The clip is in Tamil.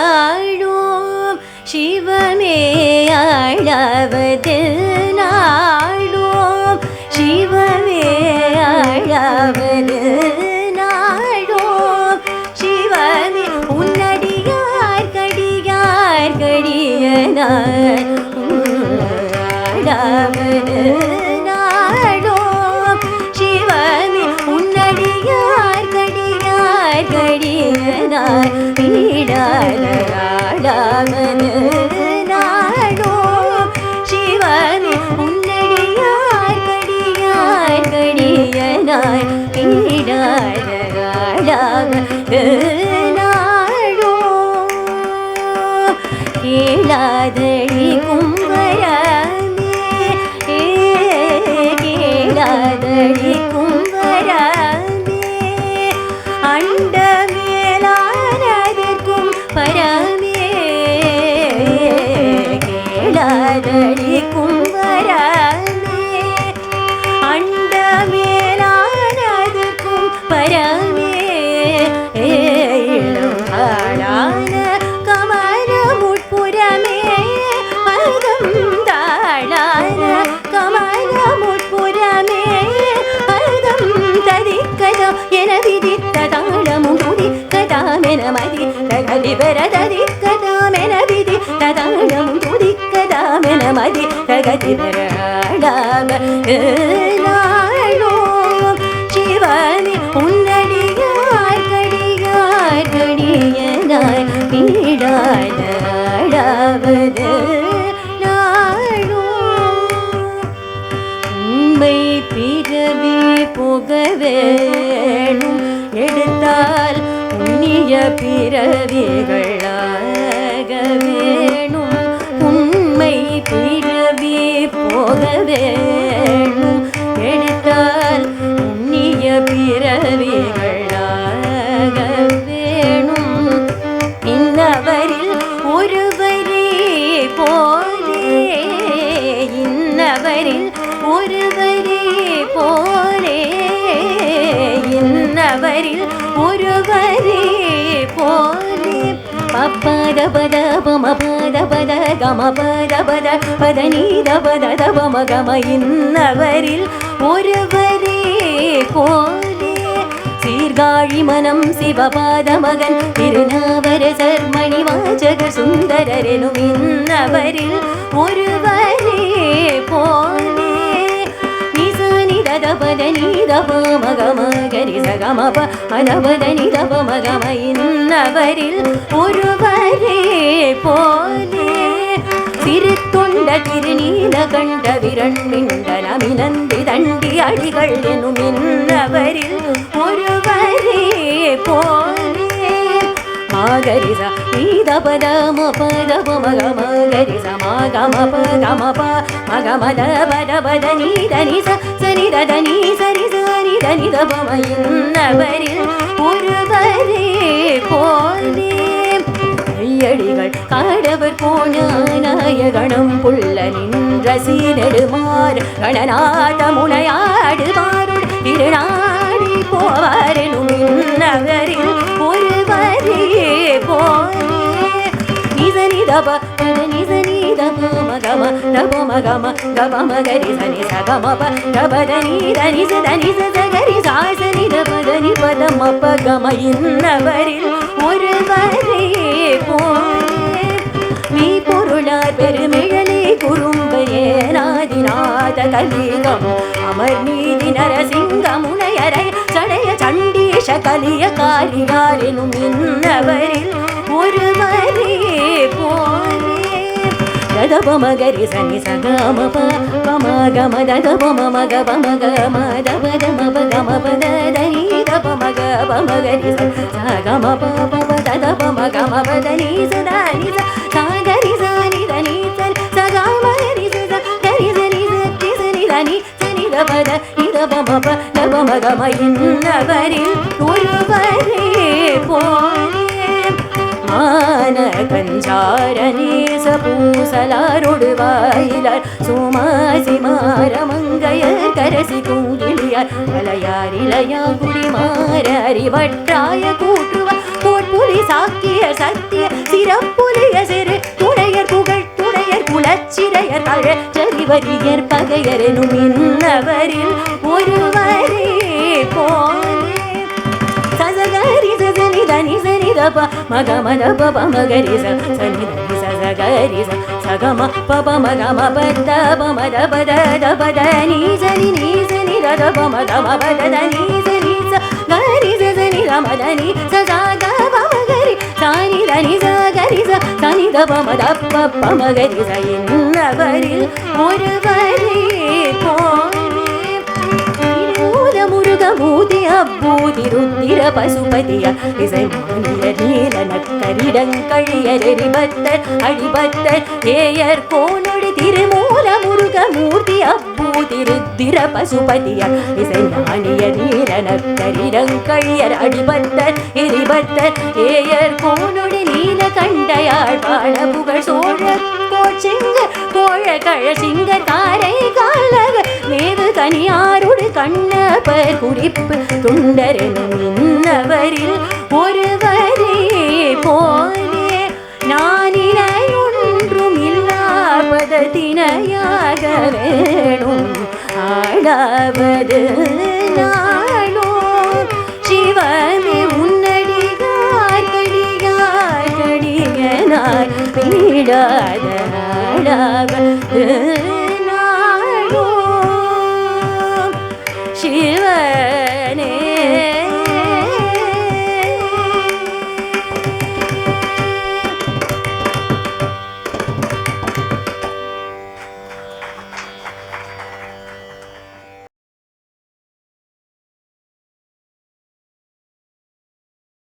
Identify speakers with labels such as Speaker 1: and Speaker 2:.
Speaker 1: ஆளவதென்னாளும் சிவமே ஆளவதென்னாளும் சிவமே ஆளவதென்னாளும் சிவமே உன்னடியார் கடியார் கடியனார் ஆளவதென்னாளும் சிவமே உன்னடியார் கடியார் கடியனார் பீடாளவதென்னாளும் சிவமே உன்னடியார் கடியார் கடியனார் பீடாளவதென்னாளும் கேளாதடி கும்பரமே கேளாதடி கும்பரமே அண்ட மேலானதற்கும் பரமே கேளாதடி கும்பரமே அண்ட மேலானதற்கும் பரமே இளம் ஆளான கமல முட்புறமே பதம் தாளான கமல முட்புறமே பதம் ததிக்கதா என விதித்த தாளமும் துதிக்கதாமென மதி தகதிபர ததிக்கதாமென விதித்த தாளமும் துதிக்கதாமென மதி தகதிபர நாளும் சிவனே உன்னடியார் கடியார் கடியனார் பீடாளவதென்னாளும் உண்மை பிறவி புக வேணும் எடுத்தால் புண்ணிய பிறவிகளாக வேணும் உண்மை பிறவி போக வேணும் எடுத்தால் புண்ணிய பிறவிகளாக வேணும் இன்னவரில் ஒருவரே போலே இன்னவரில் ஒருவரே போலே இன்னவரில் ஒருவரே போலே பப்பத பத பம பத பத கம பத பத பத நீத பத தபம கம இன்னவரில் ஒருவரே போலே சீர்காழி மனம் சிவபாத மகன் திருநாவரசர் மணிவாசக சுந்தரரெனும் இன்னவரில் ஒருவரே போலே நிசனிதபத நீதப மகமகரி சகமப மதபத நிதப மகம இன்னவரில் ஒருவரே போலே திருத்தொண்ட திருநீல கண்ட விரண்மிண்டலமினந்தி தண்டி அடிகள் எனும் இன்னவரில் ஒருவரே போலே மாகரிச நீதபத மபதப மகமகரிச மகமப கமப மகமத பத பத நீத நிச சரிதத நீ சரி சரி தனிதபம இன்னவரில் ஒருவரே போலே ஐயடிகள் காடவர் போனாய கணம் புள்ள நின்ற சீனெடுமார் கணநாத முனையாடுவாருள் திருநாடி போவாரெனும் இன்னவரில் ஒருவரே போலே நிசனிதப நிசனிதப மகம தப மகம கப மகரி சனி சகமப கபத நீத நிச தனிச சகரி சாசனிதபத நிபத மப கம இன்னவரில் ஒருவரே போலே மீ பொருளார் பெருமிழலே குறும்பையேனாதிநாத கலிகம் அமர் நீதி நரசிங்க முனையரை சடைய சண்டீஷ கலிய காரிகாரெனும் இன்னவரில் ஒருவரே போலே ததப மகரி சனி சகமப பம கம ததப மம கப மக மதபத மப கம பத தனிதப மக பமகரி சகமப பப ததப மக மபத நீச தனிச சாகரி சனி தனி சகமரி சகரி சனி சனி தனி சனி தபத இதப மப தப மக ம இன்னவரில் ஒருவரே போலே மான கஞ்சாரநேச பூசலாரொடுவாயிலார் சுமாசி மாரமங்கையர் கரசி கூங்கிலியார் மலையாரிலையா குடிமார அறிவற்றாய கூற்றுவார் தோற்புலி சாக்கிய சத்திய சிறப்புலிய சிறு துணையர் புகழ் துணையர் குலச்சிறையர் தழச்சறிவரியர் பகையர் எனும் இன்னவரில் ஒருவரே போலே சசகரி சசனி தனி சனி தப மக மத பப மகரி சனி தனி சசகரி சகம பப மக மபத பமத பத தபத நீ சனி ரத பமத மபத நீ சனி சகரி சசனி ரமதனி சசக பமகரி சனி தனி சகரி சனி தப மத பப மகரி இன்னவரில் ஒருவரே முருகமூதி அப்பூதி ருத்திர பசுபதிய இசைமானிய நீல நக்கரிடங்கழியரிபத்தர் அடிபத்தர் ஏயர் கோனொடி திருமூல முருகமூர்த்தி அப்பூதி ருத்திர பசுபதிய இசைமானிய நீல நக்கரிடங்கழியர் அடிபத்தர் எரிபத்தர் ஏயர் கோனொடி நீல கண்டையாள் பாட புகழ் சோழ கோச்சிங்க கோழ கழசிங்க தாரை காலக மேவு கனியாருடு கண்ணப்பர் குறிப்பு துண்டரெனும் இன்னவரில் ஒருவரே போலே நானினையொன்றும் இல்லாபதத்தினையாக வேணும் ஆடாவது நாளோ சிவமே உன்னடிகார் கடிகார் கடிகனாய் பீடாத ஆடாவது நாளோ